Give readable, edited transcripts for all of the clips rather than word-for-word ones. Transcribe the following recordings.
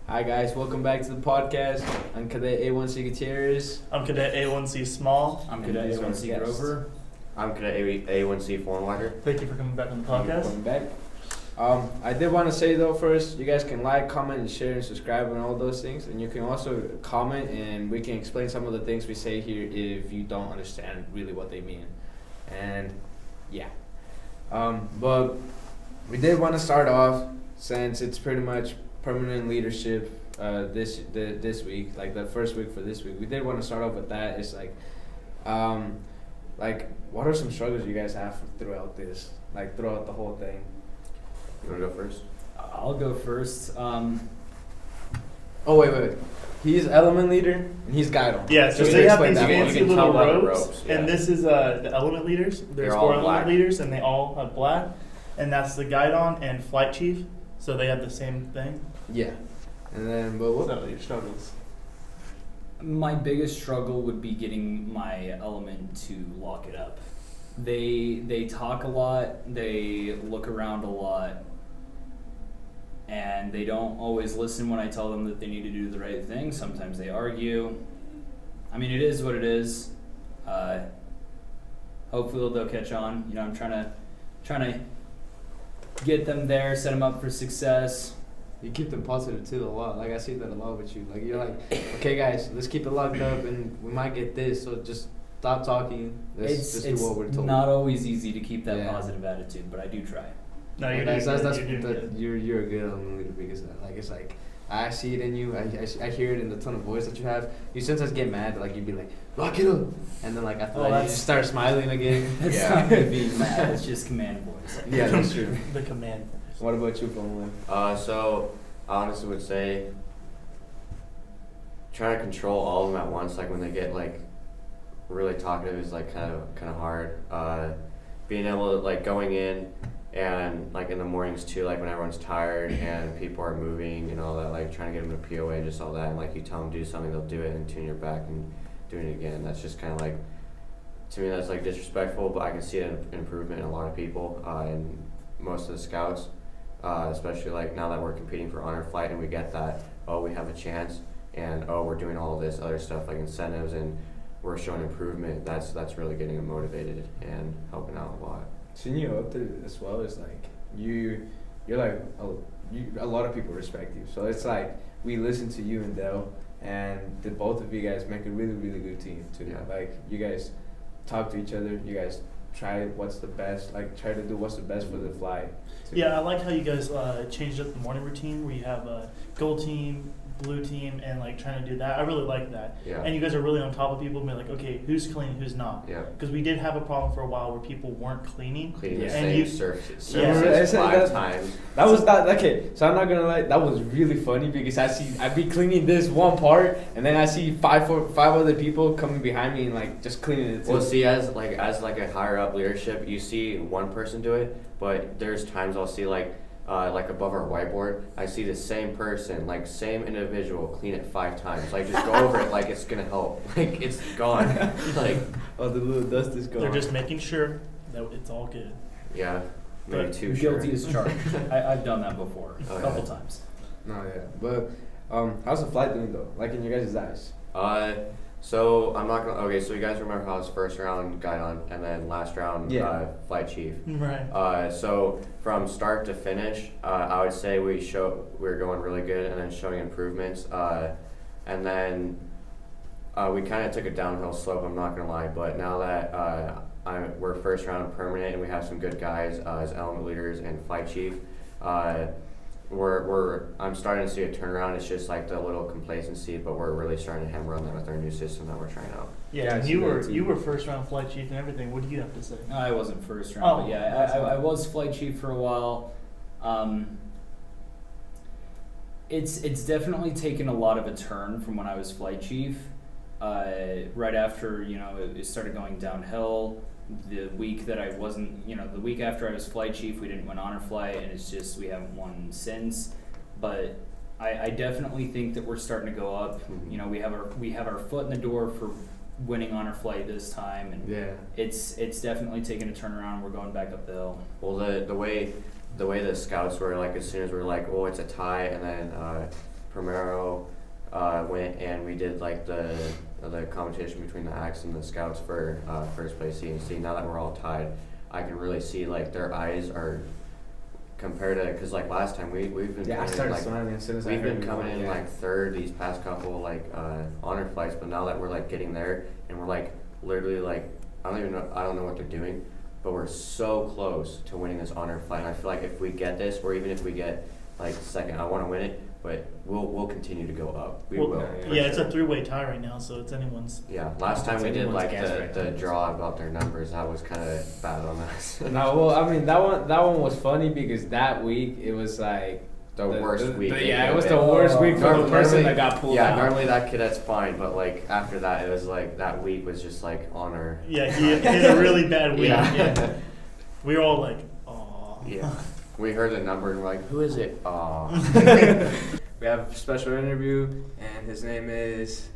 Hi guys, welcome back to the podcast. I'm Cadet A1C Gutierrez. I'm Cadet A1C Small. I'm Cadet A1C Grover. I'm Cadet A1C Fullenwider. Thank you for coming back on the podcast. Welcome back. I did want to say though first, you guys can like, comment, and share, and subscribe, and all those things. And you can also comment, and we can explain some of the things we say here if you don't understand really what they mean. And yeah, but we did want to start off, since it's pretty much permanent leadership this week, like the first week for this week. We did want to start off with that. It's like what are some struggles you guys have throughout this, like throughout the whole thing? You want to go first? I'll go first. Oh wait. He's element leader and he's guide on. Yeah, so Just they to have explain these that one. fancy You can little tell by the ropes, ropes, yeah. and this is the element leaders. There's They're 4 all element black. leaders, and they all have black, and that's the guide on and flight chief, so they have the same thing. Yeah. And then, but what? So your struggles. My biggest struggle would be getting my element to lock it up. They talk a lot, they look around a lot, and they don't always listen when I tell them that they need to do the right thing. Sometimes they argue. I mean, it is what it is. Hopefully they'll catch on. You know, I'm trying to get them there, set them up for success. You keep them positive too a lot. Like I see that a lot with you. Like you're like, okay guys, let's keep it locked up and we might get this, so just stop talking. Let's just do what we're told. It's not always easy to keep that Yeah. positive attitude, but I do try. No, you're That's doing that's good. You're doing that good. you're a good element leader because like it's like I see it in you. I hear it in the tone of voice that you have. You sometimes get mad, like you'd be like, lock it up, and then like after Oh, that you that's- just start smiling again. That's Yeah. not gonna be mad. It's just command voice. Yeah, that's true. The command. What about you, Fullenwider? So I honestly would say trying to control all of them at once. Like when they get like really talkative is like kind of hard. Being able to like going in and like in the mornings too, like when everyone's tired and people are moving and all that, like trying to get them to POA and just all that, and like you tell them to do something, they'll do it and tune your back and doing it again. That's just kind of like, to me that's like disrespectful, but I can see an improvement in a lot of people and most of the scouts, especially like now that we're competing for honor flight and we get that, oh we have a chance, and oh we're doing all this other stuff like incentives and we're showing improvement. That's really getting them motivated and helping out a lot. Seeing you up there as well is like you're like a lot of people respect you. So it's like we listen to you and Dell, and the both of you guys make a really really good team too. Yeah. Like you guys talk to each other. You guys try what's the best. Like try to do what's the best for the flight. too. Yeah, I like how you guys changed up the morning routine where you have a gold team, blue team, and like trying to do that. I really like that. Yeah. And you guys are really on top of people and be like, okay, who's clean, who's not? Yeah. Because we did have a problem for a while where people weren't cleaning. Cleaning the Yeah. And same you- surfaces Yeah. 5 times. That was that okay. So I'm not gonna lie, that was really funny because I'd be cleaning this one part, and then I see five other people coming behind me and like just cleaning it too. Well, see, as a higher up leadership, you see one person do it, but there's times I'll see like above our whiteboard, I see the same person, like same individual, clean it 5 times. Like just go over it, like it's gonna help. Like it's gone. Like Oh, the little dust is gone. They're just making sure that it's all good. yeah, maybe But too Guilty sure. as charged. I've done that before Oh, a couple yeah. times. No, yeah, but how's the flight doing though? Like in your guys' eyes? So I'm not gonna. Okay, so you guys remember how I was first round guide on, and then last round Yeah. flight chief. Right. So from start to finish, I would say we're going really good, and then showing improvements. And then we kind of took a downhill slope. I'm not gonna lie, but now that we're first round permanent, and we have some good guys as element leaders and flight chief. I'm starting to see a turnaround. It's just like the little complacency, but we're really starting to hammer on that with our new system that we're trying out. Yeah, Yeah, I and see you that were too. you were first round flight chief and everything. What do you have to say? I wasn't first round, Oh, but yeah, that's I fine. was flight chief for a while. It's definitely taken a lot of a turn from when I was flight chief. Right after it started going downhill. The week that I wasn't, the week after I was flight chief, we didn't win honor flight, and it's just we haven't won since. But I definitely think that we're starting to go up. Mhm. We have our foot in the door for winning honor flight this time, and Yeah. it's definitely taken a turnaround. We're going back up the hill. Well, the way the scouts were, like, as soon as we were like, oh, it's a tie, and then Primero went and we did like the competition between the Axe and the Scouts for first place CNC. Now that we're all tied, I can really see like their eyes are compared to, because like last time we've been Yeah, I coming in, started like, smiling as soon as I we've heard been you coming won, in yeah. like third these past couple like honor flights, but now that we're like getting there and we're like literally like I don't know what they're doing, but we're so close to winning this honor flight. And I feel like if we get this, or even if we get like second, I want to win it, but we'll continue to go up. We Well, will. yeah, for it's sure. a three-way tie right now, so it's anyone's. Yeah, last time we did anyone's like guess right the now. draw about their numbers, that was kind of bad on us. No, well, I mean that one was funny because that week it was like The worst week. Yeah, it was the worst week for the Normally- person that got pulled Yeah, out. normally that cadet's fine, but like after that, it was like that week was just like honor. Yeah, he had a really bad week. Yeah. Yeah. We were all like, "Aw." Yeah. We heard the number and we're like, who is it? Aw. We have a special interview, and his name is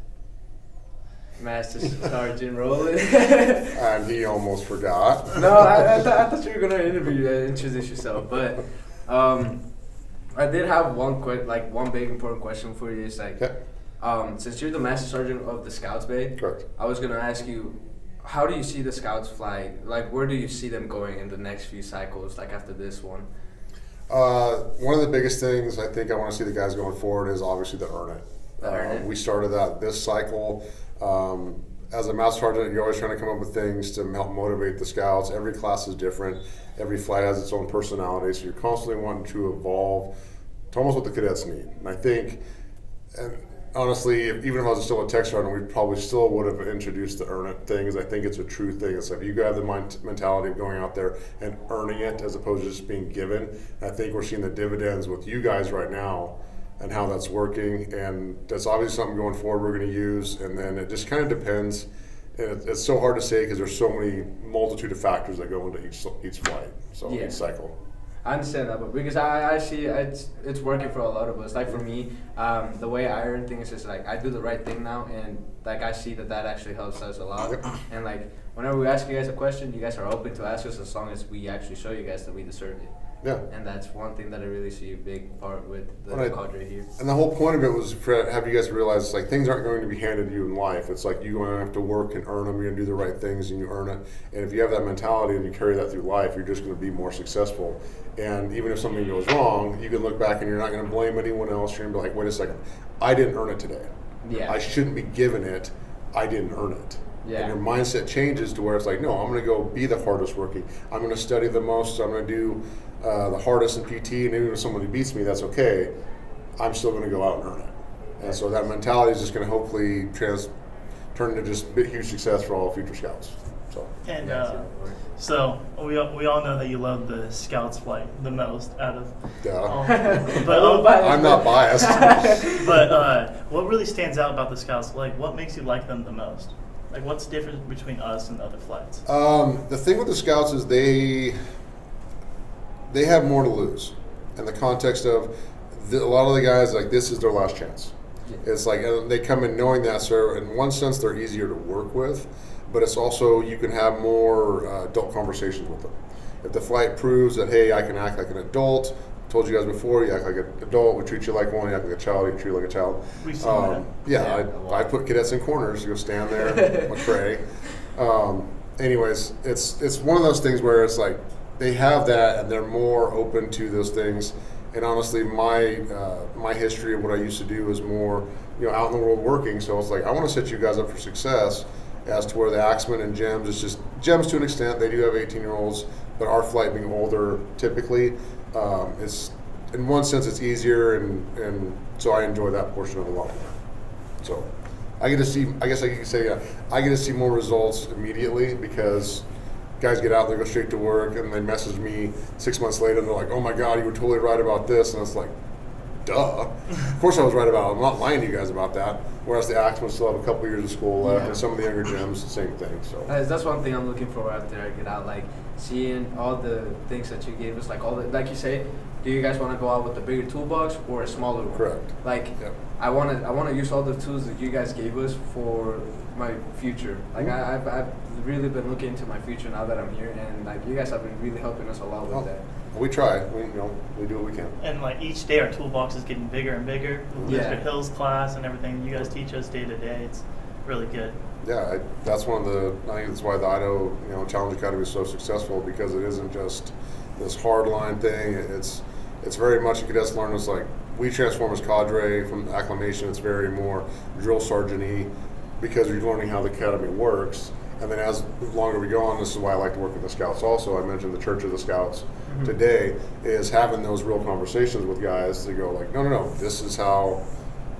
Master Sergeant Rowland. And he almost forgot. No, I thought you were gonna introduce yourself, but I did have one big important question for you. It's like, Okay. since you're the Master Sergeant of the Scouts Bay, Correct. I was gonna ask you, how do you see the Scouts fly? Like, where do you see them going in the next few cycles? Like after this one. One of the biggest things I think I want to see the guys going forward is obviously the earn it. Earn it. We started that this cycle. As a master sergeant, you're always trying to come up with things to help motivate the scouts. Every class is different. Every flight has its own personality, so you're constantly wanting to evolve to almost what the cadets need. And I think, and honestly, even if I was still a tech sergeant, we probably still would have introduced the earn it thing, because I think it's a true thing. It's like you got the mentality of going out there and earning it as opposed to just being given. And I think we're seeing the dividends with you guys right now and how that's working, and that's obviously something going forward we're going to use. And then it just kind of depends, and it's so hard to say because there's so many multitude of factors that go into each flight, so Yeah. each cycle. I understand that, but because I see it's working for a lot of us. Like for me, the way I earn things is like I do the right thing now, and like I see that actually helps us a lot. And like whenever we ask you guys a question, you guys are open to ask us as long as we actually show you guys that we deserve it. Yeah. And that's one thing that I really see a big part with the Right. cadre here. And the whole point of it was to have you guys realize like things aren't going to be handed to you in life. It's like you're going to have to work and earn them. You're going to do the right things and you earn it. And if you have that mentality and you carry that through life, you're just going to be more successful. And even if something goes wrong, you can look back and you're not going to blame anyone else. You're going to be like, wait a second, I didn't earn it today. Yeah. I shouldn't be given it. I didn't earn it. Yeah. And your mindset changes to where it's like, no, I'm going to go be the hardest working. I'm going to study the most. So I'm going to do the hardest in PT, and even if somebody beats me, that's okay. I'm still going to go out and earn it. And so that mentality is just going to hopefully turn into just a huge success for all future scouts. So. And so we all know that you love the Scouts flight the most out of. Yeah. But I'm not biased. But what really stands out about the Scouts? Like, what makes you like them the most? Like, what's the difference between us and other flights? The thing with the scouts is they have more to lose, in the context of a lot of the guys, like, this is their last chance. It's like they come in knowing that, so in one sense they're easier to work with, but it's also you can have more adult conversations with them. If the flight proves that, hey, I can act like an adult, told you guys before, you act like an adult, we treat you like one, you act like a child, we treat you like a child. We've seen that. Yeah, I put cadets in corners, you go stand there, a tray. Anyways, it's one of those things where it's like they have that and they're more open to those things. And honestly, my history of what I used to do is more, out in the world working. So it's like I want to set you guys up for success. As to where the Axemen and Gems, it's just Gems to an extent. They do have 18-year-olds, but our flight being older, typically, it's in one sense it's easier, and so I enjoy that portion of it a lot more. So I get to see. I guess I could say I get to see more results immediately because guys get out there, go straight to work, and they message me 6 months later, and they're like, "Oh my God, you were totally right about this," and it's like, duh. Of course I was right about it. I'm not lying to you guys about that. Whereas the Axemen still have a couple years of school left, and some of the younger Gems, the same thing. So That's one thing I'm looking for after I get out, like seeing all the things that you gave us, like you say, do you guys want to go out with a bigger toolbox or a smaller one? Correct. Like, Yep. I want to use all the tools that you guys gave us for my future. Like I've really been looking into my future now that I'm here, and like you guys have been really helping us a lot with that. We try. We do what we can. And like each day, our toolbox is getting bigger and bigger. The Yeah. Mr. Hill's class and everything you guys teach us day to day, it's really good. Yeah, that's one of the. I think that's why the Idaho Challenge Academy is so successful, because it isn't just this hard line thing. It's very much cadets learn. It's like we transform as cadre from acclimation. It's very more drill sergeant-y, because you're learning how the academy works. And then as longer we go on, this is why I like to work with the scouts also. I mentioned the Church of the Scouts today, is having those real conversations with guys to go like, no, this is how,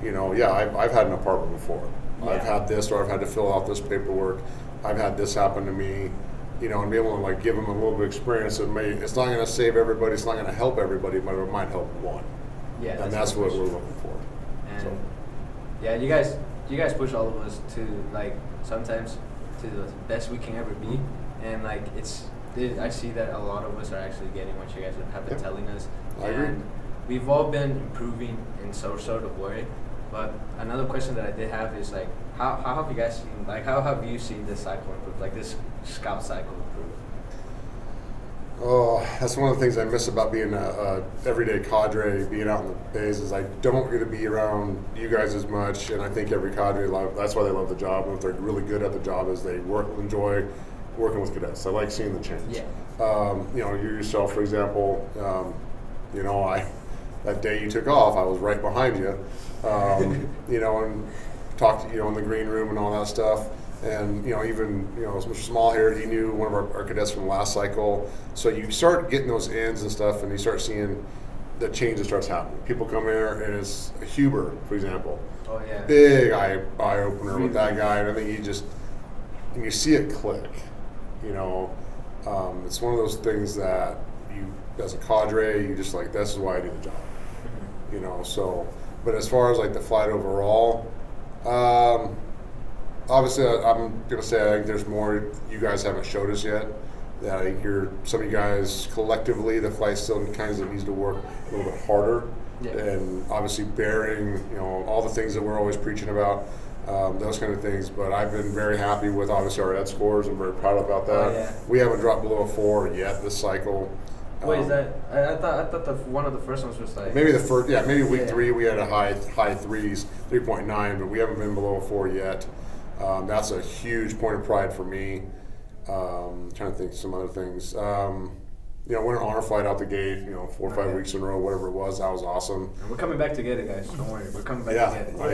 I've had an apartment before. Yeah. I've had this, or I've had to fill out this paperwork. I've had this happen to me, and be able to like give them a little bit of experience. It's not going to save everybody, it's not going to help everybody, but it might help one. Yeah, And that's what we're looking for. And So. yeah, you guys push all of us to like sometimes to the best we can ever be, and like I see that a lot of us are actually getting what you guys have been Yep. telling us. I agree. And we've all been improving in some sort of way. But another question that I did have is like, how have you guys seen, like, how have you seen this cycle improve, like this scout cycle improve? Oh, that's one of the things I miss about being a everyday cadre, being out in the bays, is I don't get to be around you guys as much, and I think every cadre that's why they love the job, and if they're really good at the job, is they enjoy working with cadets. I like seeing the change. Yeah. You yourself, for example, that day you took off, I was right behind you, and talked to in the green room and all that stuff. And even Mr. Small here, he knew one of our cadets from last cycle. So you start getting those ends and stuff, and you start seeing the change that starts happening. People come here, and it's Huber, for example. Oh yeah. Big eye opener with that guy, and I think and you see it click. It's one of those things that you, as a cadre, you just like, this is why I do the job. So, but as far as like the flight overall, obviously, I'm going to say I think there's more you guys haven't showed us yet. That I think some of you guys collectively, the flight still kind of needs to work a little bit harder. Yeah. And obviously bearing, all the things that we're always preaching about, those kind of things. But I've been very happy with obviously our ed scores. I'm very proud about that. Oh, yeah. We haven't dropped below a 4 yet this cycle. Wait, is that? I thought one of the first ones was like Maybe the first, maybe week Yeah. 3 we had a high 3s, 3.9, but we haven't been below a 4 yet. That's a huge point of pride for me. Trying to think of some other things. Went an honor flight out the gate, 4 or 5 weeks in a row, whatever it was. That was awesome. And we're coming back to get it, guys. Don't worry, we're coming back Yeah. to get it. You Right.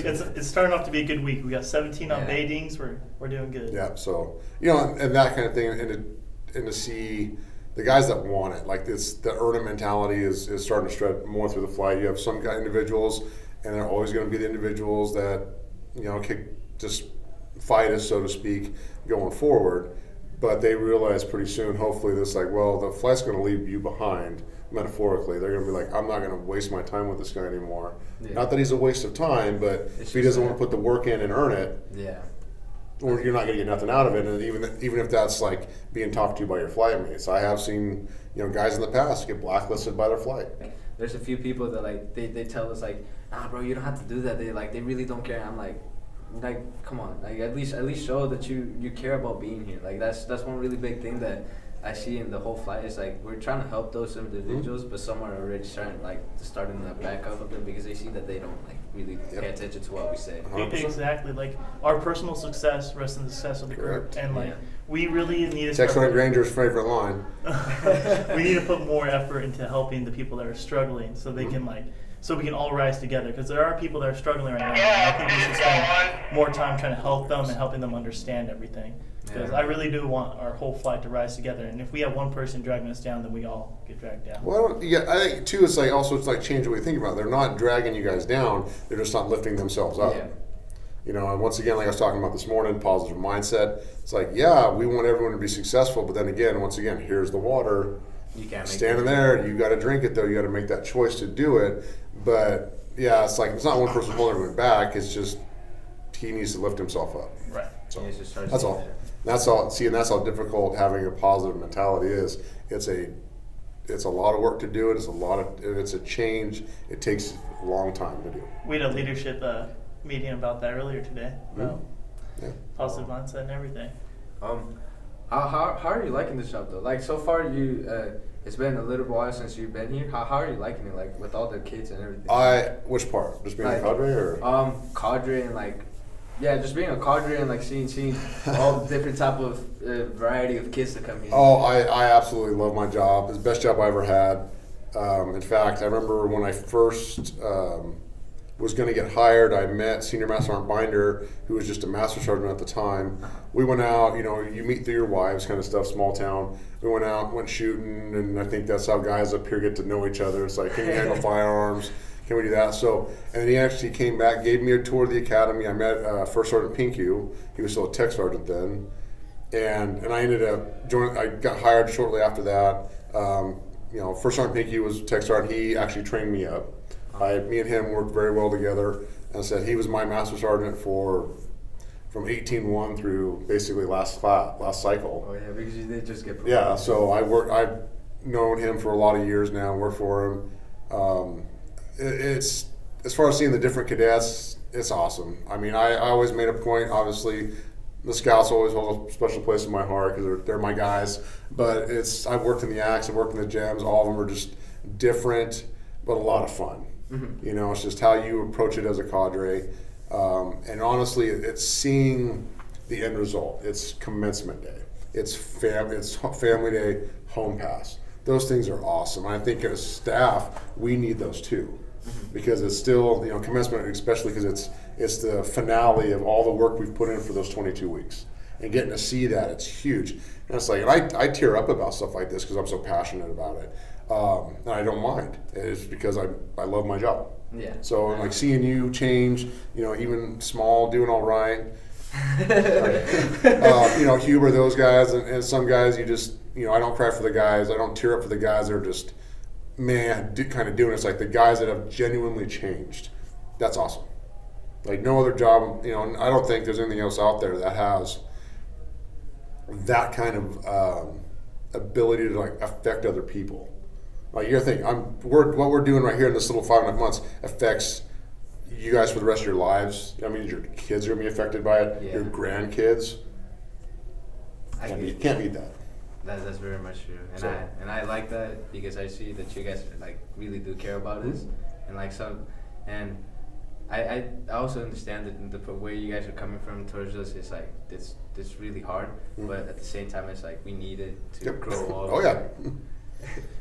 guys are It's starting off to be a good week. We got 17 on Yeah. baitings. We're doing good. Yeah, so and that kind of thing, and to see the guys that want it, like this, the earn it mentality is starting to spread more through the flight. You have some individuals, and they're always going to be the individuals that can just fight us, so to speak, going forward. But they realize pretty soon, hopefully, this like, well, the flight's going to leave you behind. Metaphorically, they're going to be like, I'm not going to waste my time with this guy anymore. Yeah. Not that he's a waste of time, but It's if he just doesn't want to put the work in and earn it, Yeah. or you're not going to get nothing out of it. And even if that's like being talked to by your flight mates, I have seen guys in the past get blacklisted by their flight. There's a few people that like they tell us like, nah, bro, you don't have to do that. They really don't care. I'm like, come on, like at least show that you care about being here. Like that's one really big thing that I see in the whole flight is like we're trying to help those individuals, but some are already starting to back up of them because they see that they don't like really pay attention to what we say. 100%. Exactly. Like our personal success rests in the success of the group, Correct. and like Yeah. we really need to Sergeant start. Granger's favorite line. We need to put more effort into helping the people that are struggling, so they can so we can all rise together. Because there are people that are struggling right now. And I think we should spend more time trying to help them and helping them understand everything. Because Yeah. I really do want our whole flight to rise together. And if we have one person dragging us down, then we all get dragged down. Well, I think too. It's like change the way you think about it. They're not dragging you guys down. They're just not lifting themselves up. Yeah. And once again, like I was talking about this morning, positive mindset. It's like, yeah, we want everyone to be successful, but then again, once again, here's the water. You can't make Standing there, you got to drink it though. You got to make that choice to do it. But yeah, it's like it's not one person holding everyone back. It's just he needs to lift himself up. Right. So He needs to start that's seeing all. it. That's all. See, and that's how difficult having a positive mentality is. It's a lot of work to do it. It's a change. It takes a long time to do. We had a leadership meeting about that earlier today. About Yeah. positive mindset and everything. How are you liking this job though? Like so far, it's been a little while since you've been here. How are you liking it, like with all the kids and everything? Which part? Just being Like, a cadre, or? Cadre and like, yeah, just being a cadre and like seeing all the different type of variety of kids that come here. Oh, I absolutely love my job. It's the best job I ever had. In fact, I remember when I first was going to get hired, I met Senior Master Sergeant Binder, who was just a Master Sergeant at the time. We went out, you meet through your wives kind of stuff, small town. We went out, went shooting, and I think that's how guys up here get to know each other. It's like, can you handle firearms? Can we do that? So, and then he actually came back, gave me a tour of the academy. I met First Sergeant Pinku. He was still a tech sergeant then. And I ended up I got hired shortly after that. First Sergeant Pinky was tech sergeant. He actually trained me up. Me and him worked very well together. And said he was my master sergeant from 18-1 through basically last cycle. Oh yeah, because you did just get promoted. Yeah, so I've known him for a lot of years now. Worked for him. It's as far as seeing the different cadets, it's awesome. I mean, I always made a point. Obviously, the scouts always hold a special place in my heart because they're my guys. But I've worked in the Axe, I've worked in the Gems. All of them are just different, but a lot of fun. Mm-hmm. It's just how you approach it as a cadre. And honestly, it's seeing the end result. It's commencement day. It's family day, home pass. Those things are awesome. And I think as staff, we need those too, because it's still commencement, especially because it's the finale of all the work we've put in for those 22 weeks, and getting to see that, it's huge. And it's like, and I tear up about stuff like this because I'm so passionate about it. And I don't mind. It's because I love my job. Yeah. So like seeing you change, even small, doing all right. Huber, those guys, and some guys you just, I don't cry for the guys. I don't tear up for the guys that are just, kind of doing it. It's like the guys that have genuinely changed. That's awesome. Like no other job, I don't think there's anything else out there that has that kind of ability to like affect other people. Like you're thinking, what we're doing right here in this little 5.5 months affects you guys for the rest of your lives. I mean, your kids are gonna be affected by it. Yeah. Your grandkids. You can't beat that. That's very much true, and I like that because I see that you guys like really do care about this, and like and I also understand that the way you guys are coming from towards us is like it's really hard, but at the same time it's like we need it to grow all. Oh yeah.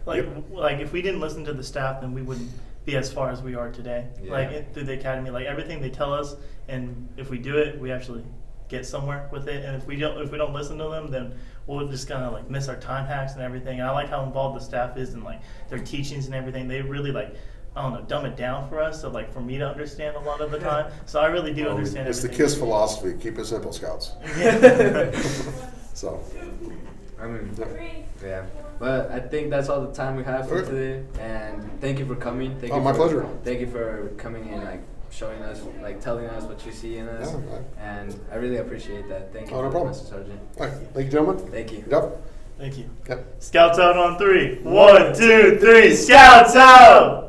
Like if we didn't listen to the staff, then we wouldn't be as far as we are today. Yeah. Through the academy, like everything they tell us, and if we do it, we actually get somewhere with it. And if we don't listen to them, then we'll just kind of like miss our time hacks and everything. And I like how involved the staff is in like their teachings and everything. They really dumb it down for us. So like for me to understand a lot of the time. So I really do understand. It's everything. the KISS philosophy. Keep it simple, Scouts. Yeah. So. I mean, yeah. But I think that's all the time we have for today. And thank you for coming. My pleasure. Thank you for coming in, like showing us, like telling us what you see in us. Yeah, right. And I really appreciate that. Thank you, no problem. Mr. Sergeant. All right. Thank you, gentlemen. Thank you. Yep. Thank you. Yep. Scouts out on 3. 1, 2, 3. Scouts out!